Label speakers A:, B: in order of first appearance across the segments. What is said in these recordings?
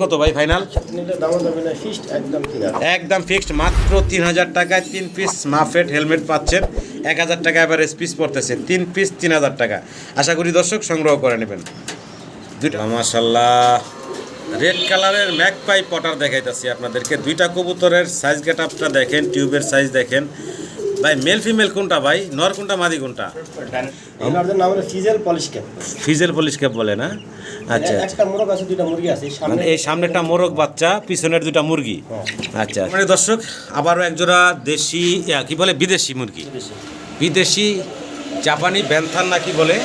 A: কত ভাই ফাইনাল? একদম ফিক্সড মাত্র 3000 টাকায় 3 পিস মাফেট হেলমেট পাচ্ছেন। 1000 টাকা এভারেজ পিস পড়তেছে, 3 পিস 3000 টাকা। আশা করি দর্শক সংগ্রহ করে নেবেন। দুইটা মাশাআল্লাহ রেড কালারের ম্যাকপাই পটার দেখাইতেছি আপনাদেরকে। দুইটা কবুতরের সাইজ গেটআপটা দেখেন, টিউবের সাইজ দেখেন ভাই। মেল ফিমেল কোনটা ভাই? নর কোনটা মাদি কোনটা?
B: এনাদের নাম হলো ফিজেল পলিশ ক্যাপ।
A: ফিজেল পলিশ ক্যাপ বলে না? আচ্ছা,
B: একটা মোরগ আছে, দুইটা মুরগি আছে।
A: মানে এই সামনে একটা মোরগ বাচ্চা, পিছনের দুইটা মুরগি। আচ্ছা, মানে দর্শক আবারও একজোড়া দেশি কি বলে বিদেশি মুরগি, বিদেশি জাপানি ব্যান্থান না কি বলে,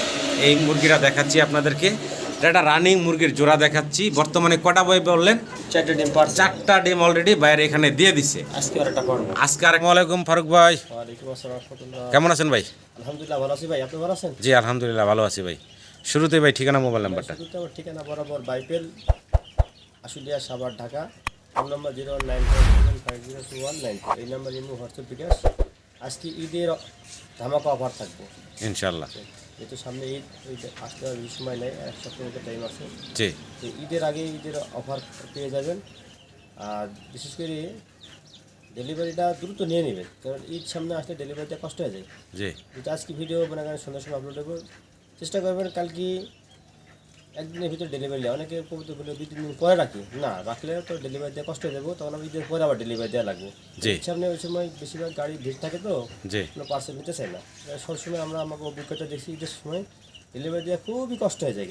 A: এই মুরগিটা দেখাচ্ছি আপনাদেরকে। এটা রানিং মুরগির জোড়া দেখাচ্ছি। বর্তমানে কটা বই বললেন?
B: 4টা ডিম পার।
A: 4টা ডিম অলরেডি বাইরে এখানে দিয়ে দিছে।
B: আজকে আরেকটা করব।
A: আজকে আসসালামু আলাইকুম ফারুক ভাই।
B: ওয়ালাইকুম আসসালাম রাহমাতুল্লাহ।
A: কেমন আছেন ভাই?
B: আলহামদুলিল্লাহ ভালো আছি ভাই, আপনি ভালো আছেন?
A: জি আলহামদুলিল্লাহ ভালো আছি ভাই। শুরুতে ভাই ঠিকানা মোবাইল নাম্বারটা।
B: শুরুতে আমার ঠিকানা বরাবর বাইপেল, আশুলিয়া, সাভার, ঢাকা। Phone number 01947502190। এই নাম্বার ইমো, হোয়াটসঅ্যাপ, বিকাশ। আজকে ঈদের ধামাকা অফার থাকবে
A: ইনশাআল্লাহ।
B: যেহেতু সামনে ঈদ আসতে আর বেশি সময় নেই, এক সপ্তাহের মতো টাইম আছে।
A: জি,
B: তো ঈদের আগে ঈদের অফার পেয়ে যাবেন। আর বিশেষ করে ডেলিভারিটা দ্রুত নিয়ে নেবেন, কারণ ঈদ সামনে আসলে ডেলিভারিটা কষ্ট হয়ে যায়।
A: জি,
B: যেটা আজকে ভিডিও মনে করেন সন্ধ্যার সময় আপলোড দেবো, চেষ্টা করবেন কালকে একদিনের ভিতরে ডেলিভারি দেওয়া। অনেকে কবুতরগুলো 2-3 দিন পরে রাখি, না রাখলে তো ডেলিভারি দেওয়া কষ্ট হয়ে যাবো, তখন আমি ঈদের পরে আবার ডেলিভারি দেওয়া লাগবে। সামনে ওই সময় বেশিরভাগ গাড়ি ভিড় থাকে, তো কোনো পার্সেল নিতে চাই না। সবসময় আমরা আমাকে অভিজ্ঞতা দেখছি ঈদের সময় ডেলিভারি দেওয়া খুবই কষ্ট হয়ে যায়।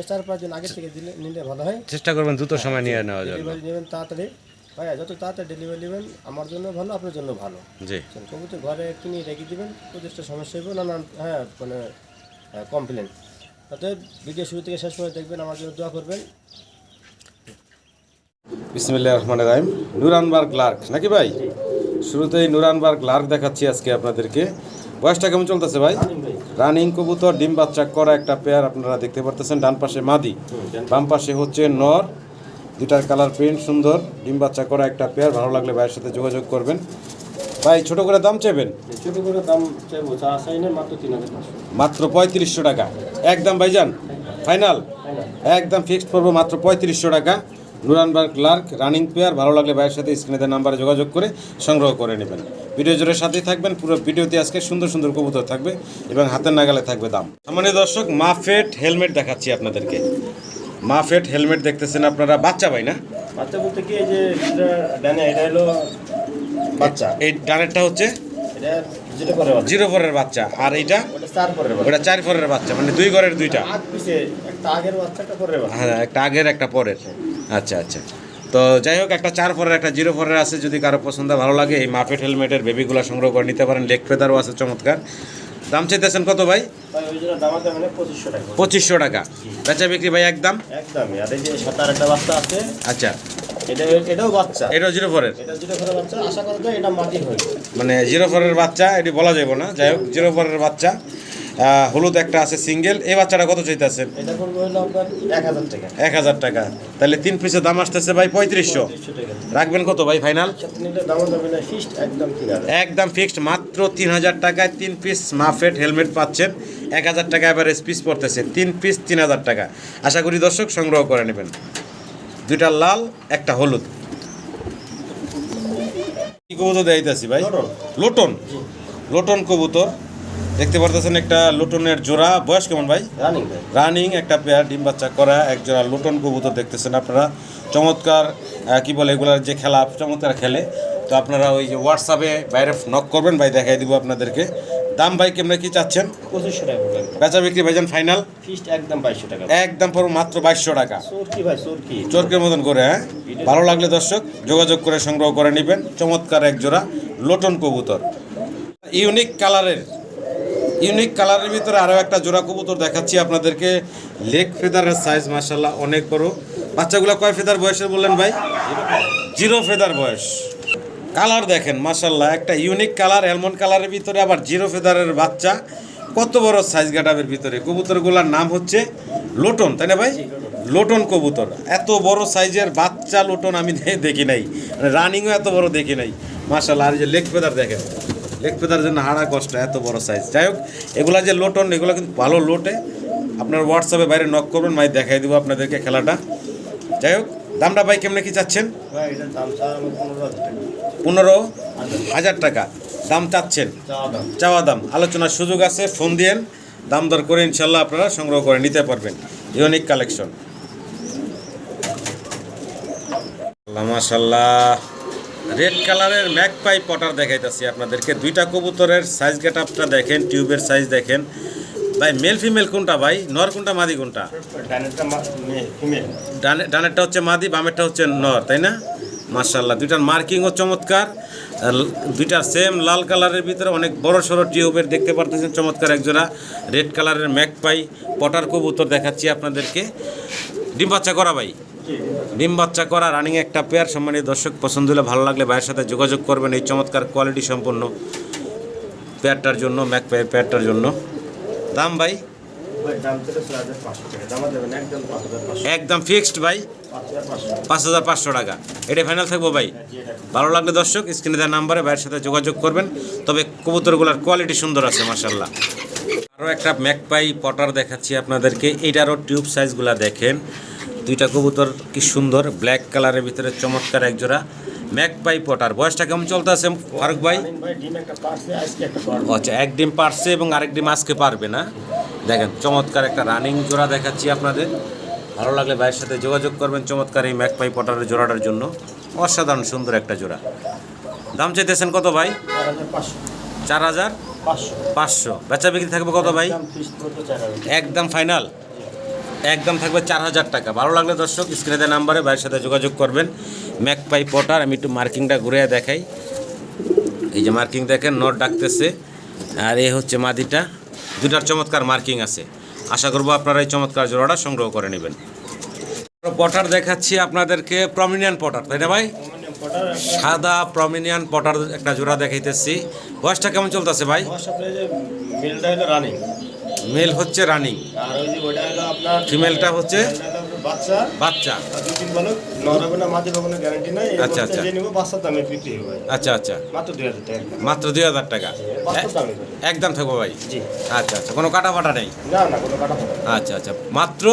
B: 4-5 দিন আগে থেকে নিলে ভালো হয়।
A: চেষ্টা করবেন দ্রুত সময় নিয়ে নেওয়া যাবে।
B: ডেলিভারি নেবেন তাড়াতাড়ি ভাইয়া, যত তাড়াতাড়ি ডেলিভারি নেবেন আমার জন্য ভালো, আপনার জন্য ভালো।
A: জি,
B: কবুতর ঘরে কিনে রেখে দেবেন, প্রতিষ্ঠা সমস্যা হবে না। হ্যাঁ, মানে কমপ্লেন। অতএব ভিডিও শুরু থেকে শেষ পর্যন্ত দেখবেন, আমার জন্য দোয়া করবেন।
A: বিসমিল্লাহির রহমানির রহিম। নুরানবার্গ লার্ক নাকি ভাই? শুরুতেই নুরানবার্গ লার্ক দেখাচ্ছি আজকে আপনাদেরকে। বয়সটা কেমন চলতেছে ভাই? রানিং কবুতর, ডিম বাচ্চা করা একটা পেয়ার আপনারা দেখতে পারতেছেন। ডান পাশে মাদি, বাম পাশে হচ্ছে নর। দুটার কালার প্রিন্ট সুন্দর, ডিম বাচ্চা করা একটা পেয়ার। ভালো লাগলে ভাইয়ের সাথে যোগাযোগ করবেন। ভাই ছোট করে দাম চাইবেন?
B: ছোট করে দাম চাইবো, চা চাই না, মাত্র 3500।
A: মাত্র 3500 টাকা একদম ভাইজান ফাইনাল। একদম ফিক্সড করবো মাত্র 3500 টাকা। নুরানবার্গ লার্ক রানিং পেয়ার। ভালো লাগলে ভাইয়ের সাথে স্ক্রিনে দেওয়া নাম্বারে যোগাযোগ করে সংগ্রহ করে নেবেন। ভিডিও জোরের সাথেই থাকবেন। পুরো ভিডিওতে আজকে সুন্দর সুন্দর কবুতর থাকবে এবং হাতের নাগালে থাকবে দাম। সম্মানীয় দর্শক, মাফেট হেলমেট দেখাচ্ছি আপনাদেরকে। মাফেট হেলমেট দেখতেছেন আপনারা। বাচ্চা ভাই না?
B: বাচ্চা বলতে কি, এই যে ডানে এটা হলো বাচ্চা,
A: এই ডানেরটা হচ্ছে
B: এটা
A: 04-এর বাচ্চা, আর এইটা
B: ওটা 4 পরের বাচ্চা।
A: ওটা 4-এর বাচ্চা, মানে 2 ঘরের দুইটা।
B: আগ পিছে একটা আগের বাচ্চা, একটা পরের বাচ্চা।
A: হ্যাঁ, একটা আগের একটা পরের। আচ্ছা আচ্ছা। তো যাই হোক, একটা 4-এর একটা 04-এর আছে। যদি কারো পছন্দ ভালো লাগে, এই মাফেট হেলমেটের বেবিগুলো সংগ্রহ করে নিতে পারেন। লেগ ফেদারও আছে চমৎকার। দাম চাইতেছেন কত ভাই?
B: ওই জন্য দাম আছে মানে 2500 টাকা।
A: 2500 টাকা বেচা বিক্রি ভাই একদম?
B: একদমই। আর এই যে সাতার একটা বাচ্চা আছে।
A: আচ্ছা,
B: এটাও বাচ্চা।
A: এটাও 04-এর?
B: এটা 04-এর বাচ্চা। আশা করা যায় এটা মাটি হবে,
A: মানে 04-এর বাচ্চা, এটি বলা যাবে না। যাই হোক, 04-এর বাচ্চা। হলুদ একটা আছে সিঙ্গেল। এই বাচ্চাটা কত চাইতেছেন?
B: এটা করবো হলো আপনার 1000 টাকা।
A: 1000 টাকা। তাহলে 3 পিসের দাম আসতেছে ভাই 3500। রাখবেন কত ভাই ফাইনাল?
B: দাম যাবে না, ফিক্সড একদম 3000।
A: একদম ফিক্সড মাত্র 3000 টাকায় 3 পিস মাফেট হেলমেট পাচ্ছেন। 1000 টাকা এভারেজ পিস পড়তেছে, 3 পিস 3000 টাকা। আশা করি দর্শক সংগ্রহ করে নেবেন। দুইটা লাল, একটা হলুদ। কি কবুতর দেখাইতেছি ভাই? লোটন। লোটন কবুতর দেখতে পারতেছেন। একটা লোটনের জোড়া। বয়স কেমন ভাই? রানিং একটা পেয়ার, ডিম বাচ্চা করা এক জোড়া লোটন কবুতর দেখতেছেন আপনারা। চমৎকার কি বলে এগুলার যে খেলা, চমৎকার খেলে। তো আপনারা ওই যে হোয়াটসঅ্যাপে বাইরে নক করবেন, ভাই দেখাই দিব আপনাদেরকে। দাম ভাই কেমন কি চাচ্ছেন?
B: 2500 টাকা।
A: বেচা বিক্রি ভাইজান ফাইনাল?
B: ফিক্সড একদম 2200 টাকা।
A: একদম পড়ো মাত্র 2200 টাকা।
B: চোরকি ভাই, চোরকি
A: চোরকের মতন করে। হ্যাঁ, ভালো লাগলে দর্শক যোগাযোগ করে সংগ্রহ করে নেবেন। চমৎকার এক জোড়া লোটন কবুতর। ইউনিক কালারের ভিতরে আরও একটা জোড়া কবুতর দেখাচ্ছি আপনাদেরকে। লেগ ফেদারের সাইজ মাশাআল্লাহ অনেক বড়। বাচ্চাগুলো কয় ফেদার বয়সের বললেন ভাই? 0 ফেদার বয়স। কালার দেখেন মাশাআল্লাহ, একটা ইউনিক কালার, অ্যালমন্ড কালারের ভিতরে আবার 0 ফেদারের বাচ্চা। কত বড় সাইজ গেটআপের ভিতরে। কবুতরগুলোর নাম হচ্ছে লোটন, তাই না ভাই? লোটন কবুতর। এত বড় সাইজের বাচ্চা লোটন আমি দেখি নাই, মানে রানিংও এত বড় দেখি নাই মাশাআল্লাহ। আর যে লেগ ফেদার দেখেন, লেগ ফেদার জন্য হাড়া কষ্ট, এত বড় সাইজ। যাই হোক, এগুলা যে লোটন, এগুলো কিন্তু ভালো লোটে। আপনার হোয়াটসঅ্যাপে বাইরে নক করবেন, মাই দেখাই দেবো আপনাদেরকে খেলাটা। যাই হোক, দামটা ভাই কেমনে কি চাচ্ছেন?
B: ভাই এটার দাম চাওয়া আমার 15,000 টাকা।
A: 15,000 টাকা দাম চাচ্ছেন, চাওয়া দাম। আলোচনার সুযোগ আছে, ফোন দিয়েন, দাম দর করে ইনশাল্লাহ আপনারা সংগ্রহ করে নিতে পারবেন। Unique collection. মাশাল্লাহ, রেড কালারের ম্যাকপাই পটার দেখাইতেছি আপনাদেরকে। দুইটা কবুতরের সাইজ গেট আপটা দেখেন, টিউবের সাইজ দেখেন ভাই। মেল ফিমেল কোনটা ভাই? নর কোনটা, মাদি কোনটা? ডানেরটা হচ্ছে মাদি, বামেরটা হচ্ছে নর, তাই না? মাশাল্লাহ, দুইটার মার্কিংও চমৎকার। দুইটা সেম লাল কালারের ভিতরে অনেক বড় সড়ো টিউবের দেখতে পারতেছেন। চমৎকার একজোড়া রেড কালারের ম্যাকপাই পটার কবুতর দেখাচ্ছি আপনাদেরকে। ডিম বাচ্চা করা ভাই, ডিম বাচ্চা করা রানিং একটা পেয়ার। সম্মানিত দর্শক, পছন্দ হলে ভালো লাগলে ভাইয়ের সাথে যোগাযোগ করবেন এই চমৎকার কোয়ালিটি সম্পন্ন পেয়ারটার জন্য, ম্যাকপাই পেয়ারটার জন্য। দাম ভাই? একদম ফিক্সড ভাই, 5,500 টাকা। এটা ফাইনাল থাকবো ভাই। ভালো লাগলে দর্শক স্ক্রিনে দেওয়া নাম্বারে ভাইয়ের সাথে যোগাযোগ করবেন। তবে কবুতরগুলোর কোয়ালিটি সুন্দর আছে মাশাল্লাহ। আরও একটা ম্যাকপাই পটার দেখাচ্ছি আপনাদেরকে। এইটারও টিউব সাইজগুলো দেখেন। দুইটা কবুতর কি সুন্দর, ব্ল্যাক কালারের ভিতরে চমৎকার একজোড়া ম্যাকপাই পটার। বয়সটা কেমন চলতে আছে ফারুক ভাই? আচ্ছা, এক ডিম পারছে এবং আরেক ডিম আজকে পারবে না। দেখেন চমৎকার একটা রানিং জোড়া দেখাচ্ছি আপনাদের। ভালো লাগলে ভাইয়ের সাথে যোগাযোগ করবেন চমৎকার এই ম্যাকপাই পটারের জোড়াটার জন্য। অসাধারণ সুন্দর একটা জোড়া। দাম চাইতেছেন কত ভাই? 4,500। বেচা বিক্রি থাকবে কত ভাই? একদম ফাইনাল, একদম থাকবে 4,000 টাকা। ভালো লাগলে দর্শক স্ক্রিনে দেওয়া নাম্বারে ভাইয়ের সাথে যোগাযোগ করবেন। Magpie Potter. আমি একটু মার্কিংটা ঘুরে দেখাই। এই যে মার্কিং দেখেন, নট ডাকতেছে, আর এ হচ্ছে মাদিটা। দুটার চমৎকার মার্কিং আছে। আশা করবো আপনারা এই চমৎকার জোড়াটা সংগ্রহ করে নেবেন। পটার দেখাচ্ছি আপনাদেরকে, প্রমিনিয়ান পটার, তাই না ভাই? সাদা প্রমিনিয়ান পটার একটা জোড়া দেখাইতেছি। বয়সটা কেমন চলতেছে ভাই? মেল হচ্ছে রানিং, ফিমেলটা হচ্ছে বাচ্চা। আচ্ছা আচ্ছা আচ্ছা আচ্ছা, মাত্র 2,000 টাকা একদম থাকবো ভাই। আচ্ছা আচ্ছা, কোনো কাটা ফাটা নেই? আচ্ছা আচ্ছা, মাত্র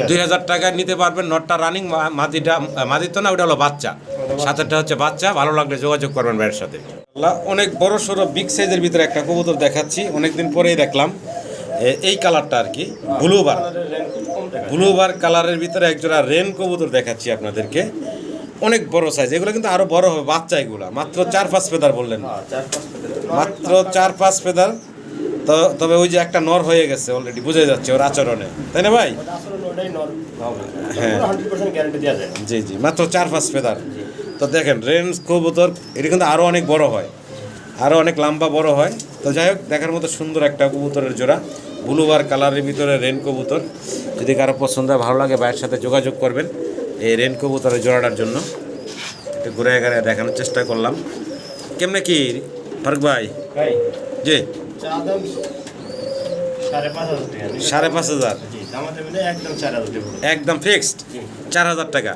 A: 2,000 টাকায় নিতে পারবেন। নটটা রানিং, মাদির তো না, ওটা হলো বাচ্চা। সাথেরটা হচ্ছে বাচ্চা। ভালো লাগলে যোগাযোগ করবেন ভাইয়ের সাথে। অনেক বড় সড়ো বিগ সাইজের ভিতরে একটা কবুতর দেখাচ্ছি, অনেকদিন পরেই দেখলাম। এই কালারটা আর কি ব্লুবার কালারের ভিতরে একজোড়া রেন কবুতর দেখাচ্ছি আপনাদেরকে। অনেক বড় সাইজ, এগুলো কিন্তু আরো বড় হবে বাচ্চা। এগুলা মাত্র 4-5 ফেদার বললেন, মাত্র 4-5 ফেদার। তবে ওই যে একটা নর হয়ে গেছে অলরেডি, বোঝা যাচ্ছে ওর আচরণে, তাই না ভাই? হ্যাঁ জি জি, মাত্র 4-5 ফেদার। তো দেখেন রেন কবুতর, এটা কিন্তু আরও অনেক বড় হয়, আরও অনেক লম্বা বড় হয়। তো যাই হোক, দেখার মতো সুন্দর একটা কবুতরের জোড়া, ব্লুবার কালারের ভিতরে রেন কবুতর। যদি কারো পছন্দ হয়, ভালো লাগে, ভাইয়ের সাথে যোগাযোগ করবেন এই রেন কবুতরের জোড়াটার জন্য। একটু ঘুরে ঘুরে দেখানোর চেষ্টা করলাম। কেমনে কি ফারুক ভাই? জি, 5,500 একদম ফিক্সড। 4,000 টাকা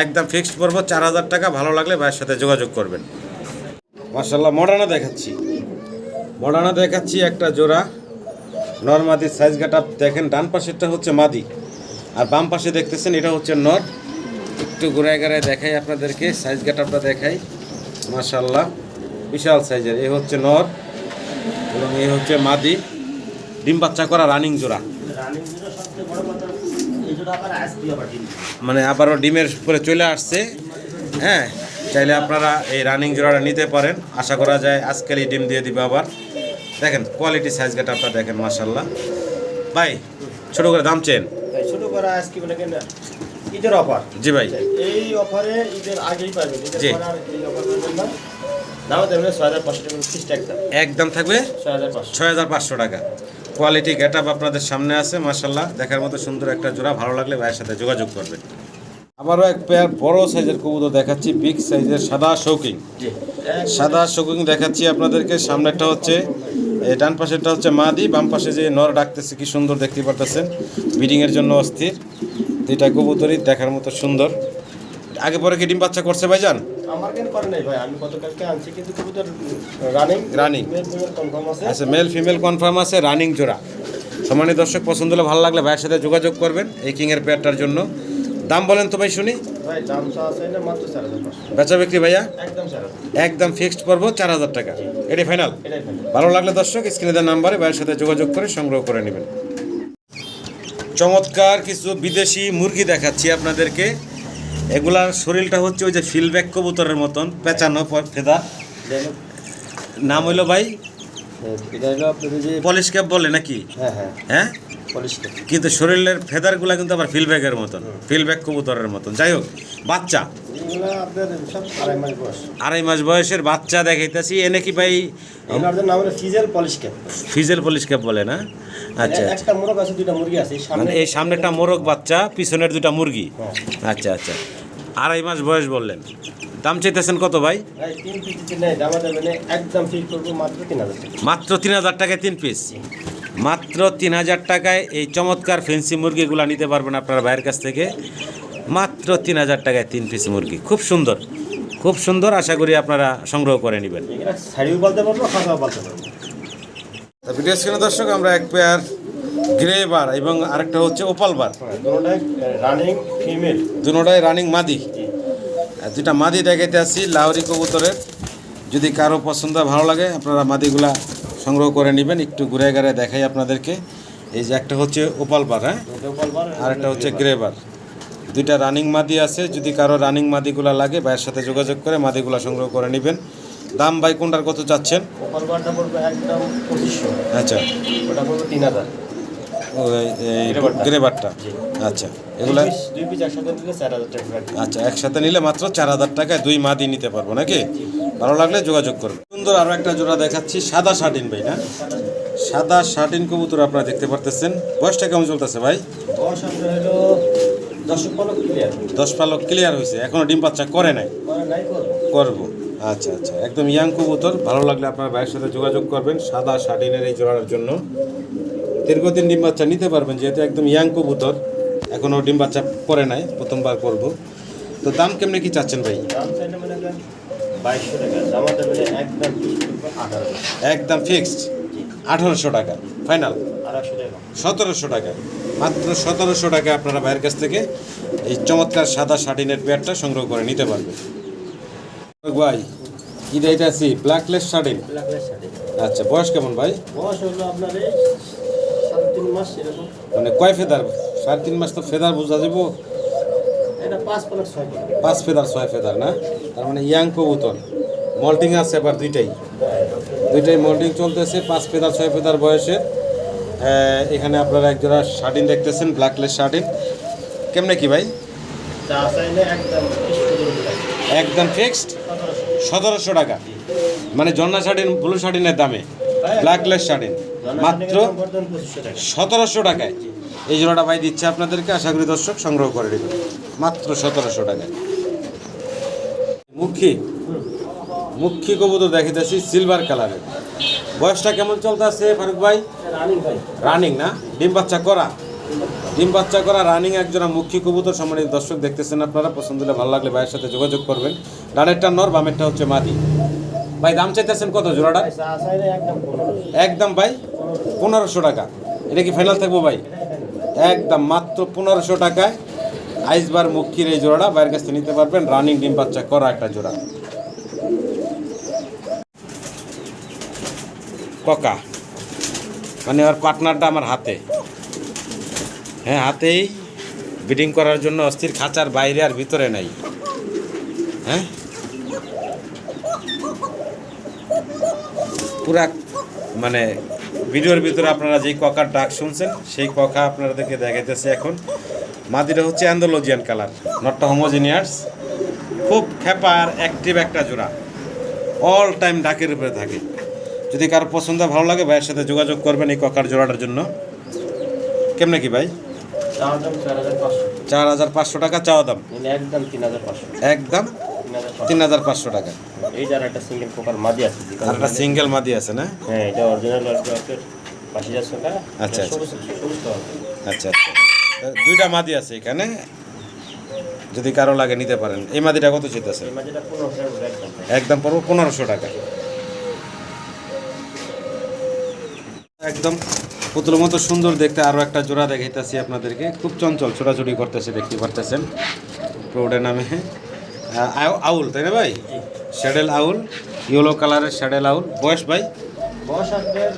A: একদম ফিক্সড পড়বো, 4,000 টাকা। ভালো লাগলে ভাইয়ের সাথে যোগাযোগ করবেন। মাশাআল্লাহ, মডার্না দেখাচ্ছি একটা জোড়া নর মাদির সাইজ গাটা দেখেন। ডান পাশেরটা হচ্ছে মাদি, আর বাম পাশে দেখতেছেন এটা হচ্ছে নর। একটু ঘুরে ঘুরে দেখাই আপনাদেরকে, সাইজ গাটাপটা দেখাই। মাশাআল্লাহ, বিশাল সাইজের। এই হচ্ছে নর এবং এই হচ্ছে মাদি। ডিম বাচ্চা করা রানিং জোড়া, মানে আবারও ডিমের উপরে চলে আসছে। হ্যাঁ, চাইলে আপনারা এই রানিং জোড়াটা নিতে পারেন। আশা করা যায় আজকালই ডিম দিয়ে দিবে আবার। দেখেন কোয়ালিটি সাইজ গাটা আপনার দেখেন মাশাআল্লাহ। ভাই ছোট করে দাম চেন?
B: ছোট করে আজকে বলে কেন ঈদের অফার।
A: জি ভাই,
B: এই অফারে ঈদের আগেই পাবেন।
A: জি,
B: এই অফার পাবেন না। দাম দেবেন 6,500 টাকা ফিক্সড একদম। একদম
A: থাকবে 6,500 টাকা। কোয়ালিটি গেটআপ আপনাদের সামনে আছে মাশাআল্লাহ। দেখার মতো সুন্দর একটা জোড়া। ভালো লাগলে ভাইয়ের সাথে যোগাযোগ করবেন। আবারও এক পেয়ার বড় সাইজের কবুতর দেখাচ্ছি, বিগ সাইজের সাদা শৌকিং। সাদা শৌকিং দেখাচ্ছি আপনাদেরকে। সামনেরটা হচ্ছে, ডান পাশেরটা হচ্ছে মাদি, বাম পাশে যে নর ডাকতেছে কি সুন্দর দেখতে পারতেছেন। ব্রিডিংয়ের জন্য অস্থির। দুইটা কবুতরই দেখার মতো সুন্দর। আগে পরে কি ডিম বাচ্চা করছে ভাইজান?
B: আমার কেন করে নাই ভাই, আমি গতকালকে আনছি, কিন্তু কবুতর রানিং কনফার্ম আছে।
A: আচ্ছা, মেল ফিমেল কনফার্ম আছে, রানিং জোড়া। সম্মানিত দর্শক, পছন্দ হলে ভালো লাগলে ভাইয়ের সাথে যোগাযোগ করবেন এই কিংয়ের পেয়ারটার জন্য। দাম বলেন তো ভাই শুনি।
B: ভাই দাম চা আছে না মাত্র 4500।
A: বেচা বিক্রি ভাইয়া
B: একদম 4000।
A: একদম ফিক্সড পড়বো 4000 টাকা, এটাই ফাইনাল।
B: এটাই ফাইনাল।
A: ভালো লাগলে দর্শক স্ক্রিনে দেওয়া নাম্বারে ভাইয়ের সাথে যোগাযোগ করে সংগ্রহ করে নেবেন। চমৎকার কিছু বিদেশি মুরগি দেখাচ্ছি আপনাদেরকে। এগুলার শরীরটা হচ্ছে ওই যে ফিলব্যাক কবুতরের মতন পেঁচানো ফেদা। নাম হইলো ভাই
B: এটা হলো আপনাদের যে
A: পলিশ ক্যাপ বলে নাকি?
B: হ্যাঁ হ্যাঁ
A: হ্যাঁ,
B: পলিশ করে।
A: কিন্তু শরীরের ফেদারগুলা কিন্তু আবার ফিলব্যাকের মতন, ফিলব্যাক কবুতরের মতন। যাই হোক, বাচ্চা
B: এগুলো আপনার সব 2.5 মাস বয়স।
A: 2.5 মাস বয়সের বাচ্চা দেখাইতেছি। এনে কি ভাই
B: এগুলোর নাম হলো ফিজেল পলিশ ক্যাপ।
A: ফিজেল পলিশ ক্যাপ বলে না? আচ্ছা,
B: একটা মোরগ আছে, দুইটা মুরগি আছে
A: মানে এই সামনে একটা মোরগ বাচ্চা, পিছনের দুটা মুরগি।
B: হ্যাঁ।
A: আচ্ছা আচ্ছা, 2.5 মাস বয়স বললেন। দাম চাইতেছেন কত ভাই?
B: ভাই 3 পিস নেই, দাম দেবেন একদম ফিক্স করবো মাত্র 3000 টাকা।
A: মাত্র 3000 টাকায় 3 পিস। মাত্র 3000 টাকায় এই চমৎকার ফেন্সি মুরগিগুলো নিতে পারবেন আপনার ভাইয়ের কাছ থেকে। মাত্র 3000 টাকায় 3 পিস মুরগি, খুব সুন্দর, খুব সুন্দর। আশা করি আপনারা সংগ্রহ করে নেবেন।
B: এগুলো শাড়িও বলতে পারবো, খাতাও বলতে পারবো।
A: ভিডিও স্ক্রিনে দর্শক আমরা এক পেয়ার গ্রে বার এবং আরেকটা হচ্ছে ওপাল বার,
B: দুটোটাই রানিং ফিমেল।
A: দুটোটাই রানিং মাদি। দুটা মাদি দেখাইতে আসছি লাহোরি কবুতরের। যদি কারো পছন্দ ভালো লাগে আপনারা মাদিগুলা সংগ্রহ করে নেবেন। একটু ঘুরে ঘুরে দেখাই আপনাদেরকে। এই যে একটা হচ্ছে ওপাল বার, হ্যাঁ, আর একটা হচ্ছে গ্রে বার। দুইটা রানিং মাদি আছে। যদি কারো রানিং মাদিগুলা লাগে ভাইয়ের সাথে যোগাযোগ করে মাদিগুলা সংগ্রহ করে নেবেন। দাম ভাই কোনটার কত চাচ্ছেন?
B: ওপাল বারটা পড়বে একদম 2500।
A: আচ্ছা,
B: ওটা পড়বে 3000।
A: গ্রে বারটা। আচ্ছা, এগুলা
B: দুই পিস একসাথে নিলে 4000 টাকা লাগবে।
A: আচ্ছা, একসাথে নিলে মাত্র 4000 টাকায় 2 মাদি নিতে পারবো নাকি? ভালো লাগলে যোগাযোগ করবেন। সুন্দর আরও একটা জোড়া দেখাচ্ছি, সাদা শার্টিন ভাই না? সাদা শার্টিন কবুতর আপনারা দেখতে পারতেছেন। বয়সটা কেমন চলতেছে ভাই?
B: বয়স আপনার হলো 10 পালক ক্লিয়ার।
A: 10 পালক ক্লিয়ার হয়েছে, এখনো ডিম বাচ্চা করে নাই?
B: করে নাই, করবো।
A: করবো। আচ্ছা আচ্ছা, একদম ইয়াং কবুতর। ভালো লাগলে আপনার ভাইয়ের সাথে যোগাযোগ করবেন সাদা শার্টিনের এই জোড়ার জন্য। দীর্ঘদিন ডিম বাচ্চা নিতে পারবেন, যেহেতু একদম ইয়াং কবুতর, এখনও ডিম বাচ্চা করে নাই, প্রথমবার করব। তো দাম কেমনে কি চাচ্ছেন ভাই?
B: দাম চাইলে মনে করেন 2200 টাকা, দামা দেবেন একদম 1800।
A: একদম ফিক্সড 1800 টাকা ফাইনাল।
B: 800 টাকা।
A: 1700 টাকা, মাত্র 1700 টাকা আপনারা ভাইয়ের কাছ থেকে এই চমৎকার সাদা শার্টিনের পেয়ারটা সংগ্রহ করে নিতে পারবেন। ভাই কি এটা আছি ব্ল্যাকলেস শার্টিন।
B: ব্ল্যাকলেস শাড়ি।
A: আচ্ছা, বয়স কেমন ভাই?
B: বয়স হলো আপনার এই 3.5 মাস এরকম।
A: মানে কয় ফেদার? 3.5 মাস তো ফেদার বোঝা যাব।
B: এটা 5 পালক 6 পালক।
A: 5 ফেদার 6 ফেদার না? তার মানে ইয়াং কবুতর। মল্টিং আছে আবার দুইটাই মল্টিং চলতেছে। 5 ফেদার 6 ফেদার বয়সে। এখানে আপনারা একজোড়া শার্টিন দেখতেছেন, ব্ল্যাকলেস শার্টিন। কেমনে কি ভাই?
B: চা চাইলে একদম 1500 টাকা।
A: একদম ফিক্সড
B: 1700।
A: 1700 টাকা। মানে জন্না শার্টিন ব্লু শার্টিনের দামে ব্ল্যাকলেস শার্টিন মাত্র
B: 2500 টাকা।
A: 1700 টাকায় এই জোড়াটা ভাই দিচ্ছে আপনাদেরকে। আশা করি দর্শক সংগ্রহ করে নেবেন মাত্র 1700 টাকায়। মুখী কবুতর দেখিতেছি সিলভার কালারের। বয়সটা কেমন চলতেছে ফারুক ভাই?
B: রানিং ভাই।
A: রানিং না? ডিম বাচ্চা করা? ডিম বাচ্চা করা রানিং একজোড়া মুখী কবুতর। সম্মানিত দর্শক দেখতেছেন আপনারা, পছন্দ হলে ভালো লাগলে ভাইয়ের সাথে যোগাযোগ করবেন। ডানেরটা নর, বামেরটা হচ্ছে মাদি। ভাই দাম চাইতেছেন কত জোড়াটা?
B: চা চাইলে একদম 1500।
A: একদম ভাই 1500 টাকা। এটা কি ফাইনাল থাকবো ভাই? একদম মাত্র 1500 টাকায় আইসবার মুখির এই জোড়াটা ভাইয়ের কাছ থেকে নিতে পারবেন। রানিং ডিম বাচ্চা করা একটা জোড়া। ককা মানে ওর পার্টনারটা আমার হাতে, হ্যাঁ হাতেই ব্রিডিং করার জন্য অস্থির। খাঁচার বাইরে আর ভিতরে নাই। হ্যাঁ, পুরা মানে ভিডিওর ভিতরে আপনারা যেই ককার ডাক শুনছেন সেই ককা আপনাদেরকে দেখাইতেছে এখন। মাদিটা হচ্ছে অ্যান্ডোলজিয়ান কালার, নটটা হোমোজিনিয়াস। খুব খেপা আর অ্যাক্টিভ একটা জোড়া, অল টাইম ডাকের উপরে থাকে। যদি কারো পছন্দ ভালো লাগে ভাইয়ের সাথে যোগাযোগ করবেন এই ককার জোড়াটার জন্য। কেমনে কি ভাই?
B: চাওয়া দাম 4500।
A: 4500 টাকা চাওয়া দাম।
B: একদম 3500।
A: একদম 3500 টাকা।
B: এই যার একটা সিঙ্গেল কোকার মাদি আছে।
A: আর একটা সিঙ্গেল মাদি আছে না?
B: হ্যাঁ, এটা অরিজিনাল লটকে 5000 টাকা।
A: আচ্ছা,
B: আচ্ছা
A: আচ্ছা আচ্ছা, দুইটা মাদি আছে এখানে, যদি কারো লাগে নিতে পারেন। এই মাদিটা কত চাইতেছে?
B: এই মাদিটা 1500 টাকা একদম।
A: একদম পড়বো 1500 টাকা। একদম পুতুলের মতো সুন্দর দেখতে আরও একটা জোড়া দেখাইতেছি আপনাদেরকে, খুব চঞ্চল, ছোটাছুটি করতেছে, দেখতে পারতেছেন। প্রৌডের নামে আউল, তাই না ভাই? শ্যাডেল আউল, ইয়েলো কালারের শ্যাডেল আউল। বয়স ভাই?
B: বয়স আপনার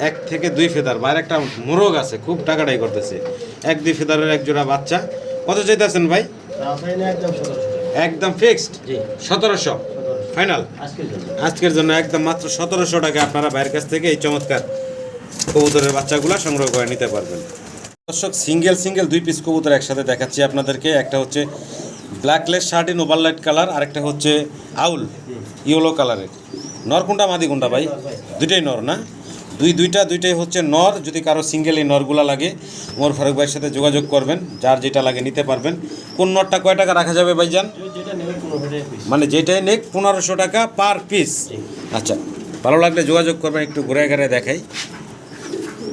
A: 1 থেকে 2 ফেদার। বাইরে একটা মোরগ আছে, খুব টাকাটাই করতেছে। 1-2 ফেদারের এক জোড়া বাচ্চা। কত চাইতেছেন ভাই? একদম ফিক্সড 1700 ফাইনাল আজকের জন্য। একদম মাত্র 1700 টাকা আপনারা বাইরের কাছ থেকে এই চমৎকার কবুতরের বাচ্চাগুলো সংগ্রহ করে নিতে পারবেন। দর্শক, সিঙ্গেল 2 পিস কবুতর একসাথে দেখাচ্ছি আপনাদেরকে। একটা হচ্ছে ব্ল্যাকলেস শার্টিন ওভারলাইট কালার, আরেকটা হচ্ছে আউল ইয়েলো কালারের। নর কোনটা মাদি কোনটা ভাই? দুইটাই নর না? দুইটাই হচ্ছে নর। যদি কারো সিঙ্গেল এই নরগুলা লাগে ওমর ফারুক ভাইয়ের সাথে যোগাযোগ করবেন, যার যেটা লাগে নিতে পারবেন। কোন নরটা কয় টাকা রাখা যাবে ভাইজান? মানে যেটাই নেক 1500 টাকা পার পিস। আচ্ছা, ভালো লাগলে যোগাযোগ করবেন। একটু ঘুরে ঘুরে দেখাই।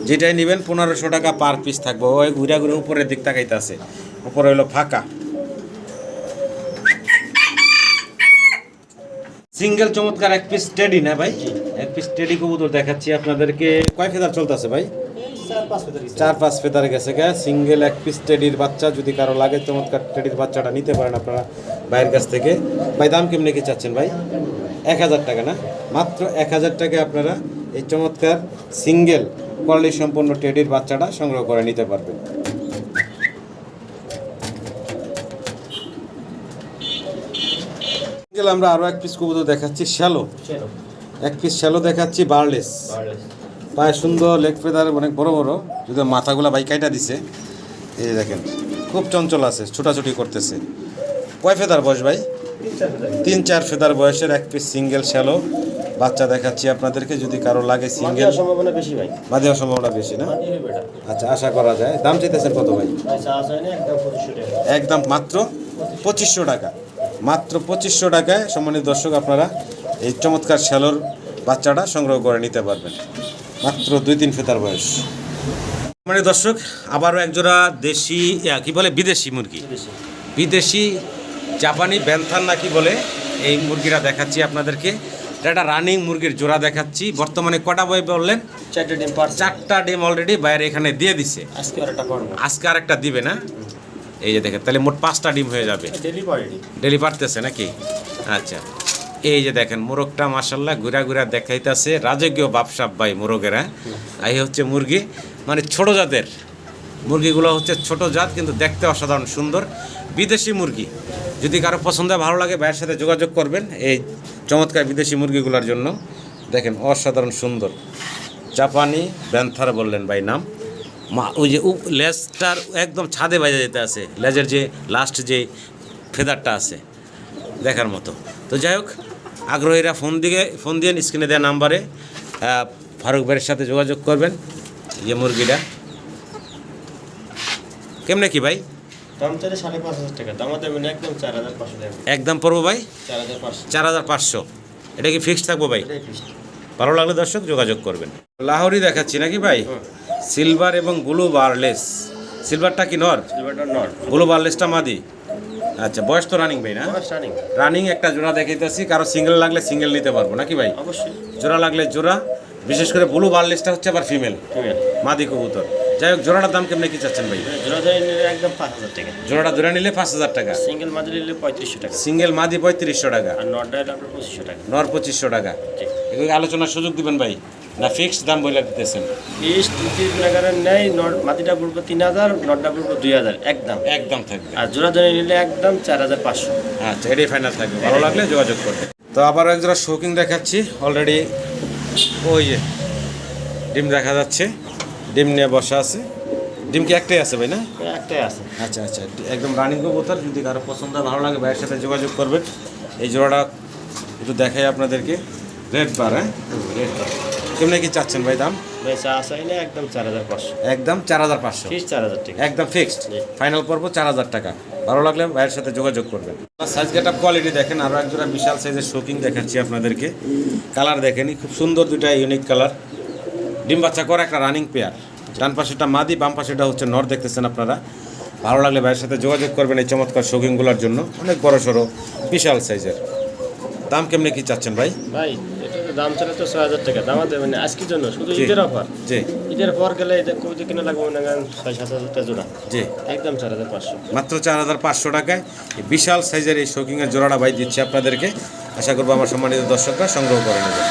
A: যেটাই নেবেন 1500 টাকা পার পিস থাকবে। ওই ঘুরে ঘুরে উপরের দিক তাকাইতে আছে, উপরে হলো ফাঁকা। সিঙ্গেল চমৎকার 1 পিস টেডি না ভাই? 1 পিস টেডি কবুতর দেখাচ্ছি আপনাদেরকে। কয় ফেদার চলতেছে ভাই? 4-5 ফেদার গেছে গা। সিঙ্গেল 1 পিস টেডির বাচ্চা যদি কারো লাগে, চমৎকার টেডির বাচ্চাটা নিতে পারেন আপনারা বাইরের কাছ থেকে। ভাই দাম কেমনি কি চাচ্ছেন ভাই? 1000 টাকা না? মাত্র 1000 টাকায় আপনারা এই চমৎকার সিঙ্গেল কোয়ালিটি সম্পন্ন টেডির বাচ্চাটা সংগ্রহ করে নিতে পারবেন। সিঙ্গেল আমরা আরও 1 পিস কবুতর দেখাচ্ছি, শ্যালো 1 পিস শ্যালো দেখাচ্ছি, বার্লেস। পায়ে সুন্দর, লেগ ফেদার অনেক বড় বড়, যদি মাথাগুলা ভাই কাইটা দিছে। এই যে দেখেন, খুব চঞ্চল আছে, ছোটাছুটি করতেছে। কয় ফেদার বয়স ভাই? 3-4 ফেদার বয়সের 1 পিস সিঙ্গেল শ্যালো বাচ্চা দেখাচ্ছি আপনাদেরকে। যদি কারো লাগে সিঙ্গেল,
B: সম্ভাবনা বেশি ভাই,
A: বাদে সম্ভাবনা বেশি না? আচ্ছা, আশা করা যায়। দাম চাইতেছেন কত ভাই? একদম মাত্র 2500 টাকা। মাত্র 2500 টাকায় সম্মানিত দর্শক আপনারা এই চমৎকার শ্যালোর বাচ্চাটা সংগ্রহ করে নিতে পারবেন। মাত্র 2-3 ফেদার বয়স। সম্মানিত দর্শক, আবারও একজোড়া দেশি কি বলে বিদেশি মুরগি, বিদেশি জাপানি ব্যান্থার না কি বলে, এই মুরগিটা দেখাচ্ছি আপনাদেরকে। এটা রানিং মুরগির জোড়া দেখাচ্ছি। বর্তমানে কটা বই বললেন? 4টা ডিম অলরেডি বাইরে এখানে দিয়ে দিছে। আজকে আরেকটা দিবে না? এই যে দেখেন, তাহলে মোট 5টা ডিম হয়ে যাবে। ডেলি পারতেছে নাকি? আচ্ছা, এই যে দেখেন মোরগটা মাশাল্লাহ ঘুরা ঘুরা দেখাইতেছে। রাজকীয় বাপসাপ ভাই মোরগেরা। এই হচ্ছে মুরগি, মানে ছোট জাতের মুরগিগুলো হচ্ছে ছোট জাত, কিন্তু দেখতে অসাধারণ সুন্দর বিদেশি মুরগি। যদি কারো পছন্দ ভালো লাগে ভাইয়ের সাথে যোগাযোগ করবেন এই চমৎকার বিদেশি মুরগিগুলোর জন্য। দেখেন অসাধারণ সুন্দর জাপানি ব্যান্থার বললেন ভাই নাম। ওই যে লেজটার একদম ছাদে বাজে যেতে আছে, লেজের যে লাস্ট যে ফেদারটা আছে দেখার মতো। তো যাই হোক, আগ্রহীরা ফোন দিয়ে স্ক্রিনে দেওয়া নাম্বারে ফারুক ভাইয়ের সাথে যোগাযোগ করবেন। যে মুরগিটা কেমনে কি ভাই?
B: দাম চাইলে 5500 টাকা, দাম দেবেন একদম 4500 টাকা।
A: একদম পড়বো ভাই
B: 4500।
A: এটা কি ফিক্সড থাকবো ভাই? ভালো লাগলে দর্শক যোগাযোগ করবেন। লাহোরি দেখাচ্ছি নাকি ভাই? সিলভার এবং ব্লু বারলেস। সিলভারটা কি নর?
B: সিলভারটা নর,
A: ব্লু বারলেসটা মাদি। আচ্ছা, বয়স তো রানিং ভাই না? রানিং একটা জোড়া দেখাইতেছি। কারো সিঙ্গেল লাগলে সিঙ্গেল নিতে পারবো নাকি ভাই?
B: অবশ্যই।
A: জোড়া লাগলে জোড়া। বিশেষ করে ব্লু বারলেসটা হচ্ছে আবার ফিমেল মাদি কবুতর। যাই হোক, জোড়াটার দাম কেমনে কি চাচ্ছেন ভাই?
B: জোড়া ধরে নিলে একদম 5000 টাকা।
A: জোড়াটা ধরে নিলে 5000 টাকা।
B: সিঙ্গেল মাদি নিলে 3500 টাকা।
A: সিঙ্গেল মাদি 3500 টাকা।
B: আর নরটা আপনার 2500 টাকা।
A: নর 2500 টাকা। এগুলো আলোচনার সুযোগ দিবেন ভাই না ফিক্সড দাম বলে দিতেছেন?
B: ফিক্সড 30 টাকার নেই। নর মাদিটা পড়বে 3000, নরটা পড়বে 2000 একদম।
A: একদম থাকবে।
B: আর জোড়া ধরে নিলে একদম 4500।
A: আচ্ছা, এটাই ফাইনাল থাকবে। ভালো লাগলে যোগাযোগ করবে। তো আবার এক জোড়া শোকিং দেখাচ্ছি। অলরেডি ওই যে ডিম দেখা যাচ্ছে, ডিম নিয়ে বসা আছে। ডিম কি একটাই আছে ভাই না?
B: একটাই আছে।
A: আচ্ছা আচ্ছা, একদম রানিং কবুতর। যদি কারো পছন্দ ভালো লাগে ভাইয়ের সাথে যোগাযোগ করবেন। এই জোড়াটা একটু দেখাই আপনাদেরকে। রেড বার, হ্যাঁ রেড বার। কেমন কি চাচ্ছেন ভাই দাম?
B: ভাই চা চাই না, একদম 4500।
A: একদম 4500।
B: ফিক্সড 4000 টাকা।
A: একদম ফিক্সড ফাইনাল পড়বো 4000 টাকা। ভালো লাগলে ভাইয়ের সাথে যোগাযোগ করবেন। সাইজ গেটআপ কোয়ালিটি দেখেন। আরও এক জোড়া বিশাল সাইজের শোকিং দেখাচ্ছি আপনাদেরকে। কালার দেখেনি, খুব সুন্দর দুইটা ইউনিক কালার। ডিম বাচ্চা করা একটা রানিং পেয়ার। ডান পাশেটা মাদি, বাম পাশেটা হচ্ছে নর দেখতেছেন আপনারা। ভালো লাগলে ভাইয়ের সাথে যোগাযোগ করবেন এই চমৎকার শৌখিনগুলোর জন্য। অনেক বড় সড়ো বিশাল সাইজের। দাম কেমনে কি চাচ্ছেন ভাই?
B: ভাই এটা এটা দাম চলে তো 6,000 টাকা দাম দেবেন আজকের জন্য শুধু
A: জি।
B: ঈদের অফার।
A: জি
B: ঈদের পর গেলে এদের কবুতর কিনা লাগবে মনে করেন 6-7,000 টাকা জোড়া,
A: জি
B: একদম 4,500।
A: মাত্র 4,500 টাকায় এই বিশাল সাইজের এই শৌকিংয়ের জোড়াটা ভাই দিচ্ছে আপনাদেরকে। আশা করবো আমার সম্মানিত দর্শকরা সংগ্রহ করে নেবেন।